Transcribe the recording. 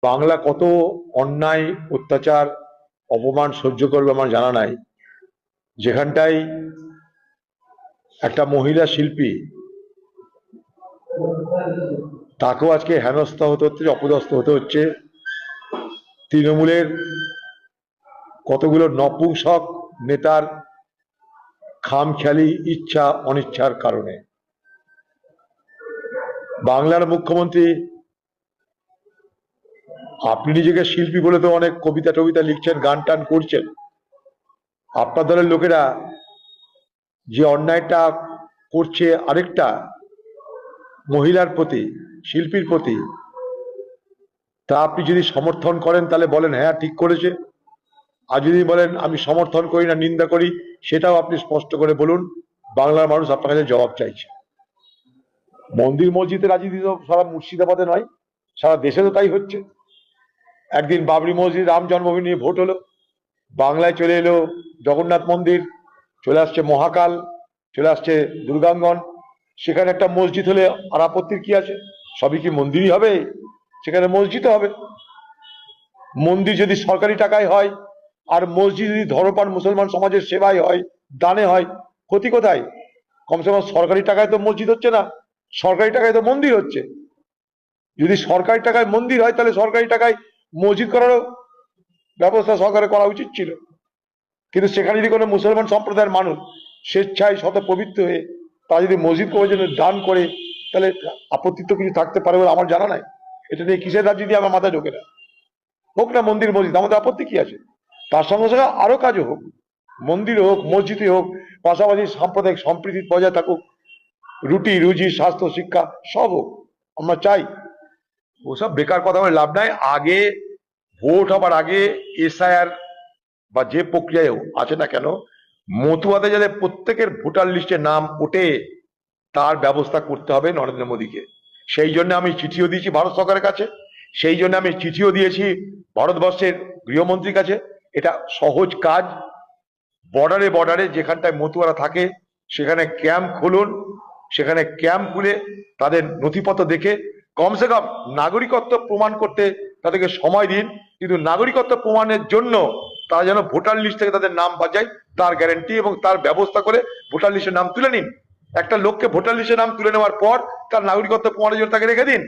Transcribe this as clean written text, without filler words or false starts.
বাংলা কত অন্যায় অত্যাচার অপমান সহ্য করবে আমার জানা নাই, যেখানটায় একটা মহিলা শিল্পী তাকেও আজকে হেনস্থা হতে হচ্ছে, অপদস্থ হতে হচ্ছে তৃণমূলের কতগুলো নপুংসক নেতার খামখেয়ালি ইচ্ছা অনিচ্ছার কারণে। বাংলার মুখ্যমন্ত্রী, আপনি নিজেকে শিল্পী বলে তো অনেক কবিতা টবিতা লিখছেন, গান টান করছেন, আপনার দলের লোকেরা যে অন্যায়টা করছে আরেকটা মহিলার প্রতি, শিল্পীর প্রতি, তা আপনি যদি সমর্থন করেন তাহলে বলেন হ্যাঁ ঠিক করেছে, আর যদি বলেন আমি সমর্থন করি না, নিন্দা করি, সেটাও আপনি স্পষ্ট করে বলুন। বাংলার মানুষ আপনার কাছে জবাব চাইছে। মন্দির মসজিদে রাজনীতি তো সারা মুর্শিদাবাদে নয়, সারা দেশে তো তাই হচ্ছে। একদিন বাবরি মসজিদ, রাম জন্মভূমি নিয়ে ভোট হলো, বাংলায় চলে এলো জগন্নাথ মন্দির, চলে আসছে মহাকাল, চলে আসছে দুর্গাঙ্গন। সেখানে একটা মসজিদ হলে আর আপত্তির কি আছে? সবই কি মন্দিরই হবে? সেখানে মসজিদও হবে। মন্দির যদি সরকারি টাকায় হয় আর মসজিদ যদি ধর্মপ্রাণ মুসলমান সমাজের সেবায় হয়, দানে হয়, ক্ষতি কোথায়? কমসে কম সরকারি টাকায় তো মসজিদ হচ্ছে না, সরকারি টাকায় তো মন্দির হচ্ছে। যদি সরকারি টাকায় মন্দির হয় তাহলে সরকারি টাকায় মসজিদ করারও ব্যবস্থা সরকারের করা উচিত ছিল। কিন্তু সেখানে যদি কোনো মুসলমান সম্প্রদায়ের মানুষ স্বেচ্ছায় শত পবিত্র হয়ে তারা যদি মসজিদ করার জন্য দান করে, তাহলে আপত্তি তো কিছু থাকতে পারে বলে আমার জানা নাই। এটা নিয়ে কিসের রাজনীতি আমার মাথায় ঢোকে না। হোক না মন্দির মসজিদ, আমাদের আপত্তি কি আছে? তার সঙ্গে সঙ্গে আরো কাজও হোক, মন্দির হোক, মসজিদই হোক, পাশাপাশি সাম্প্রদায়িক সম্প্রীতি বজায় থাকুক, রুটি রুজি, স্বাস্থ্য, শিক্ষা সব হোক, আমরা চাই। ওসব বেকার কথা বলে লাভ নাই। আগে ভোট হবার আগে এসআইআর বা যে প্রক্রিয়ায় আছে না কেন, মতুয়াতে যাতে প্রত্যেকের ভোটার লিস্টে নাম ওঠে তার ব্যবস্থা করতে হবে নরেন্দ্র মোদীকে। সেই জন্য আমি চিঠিও দিয়েছি ভারত সরকারের কাছে, সেই জন্য আমি চিঠিও দিয়েছি ভারতবর্ষের গৃহমন্ত্রীর কাছে। এটা সহজ কাজ। বর্ডারে বর্ডারে যেখানটায় মতুয়ারা থাকে সেখানে ক্যাম্প খুলুন, সেখানে ক্যাম্প খুলে তাদের নথিপত্র দেখে কমসে কম নাগরিকত্ব প্রমাণ করতে তাদেরকে সময় দিন। কিন্তু নাগরিকত্ব প্রমাণের জন্য তারা যেন ভোটার লিস্ট থেকে তাদের নাম বাঁচায় তার গ্যারান্টি এবং তার ব্যবস্থা করে ভোটার লিস্টের নাম তুলে নিন। একটা লোককে ভোটার লিস্টের নাম তুলে নেওয়ার পর তার নাগরিকত্ব প্রমাণের জন্য তাকে রেখে দিন।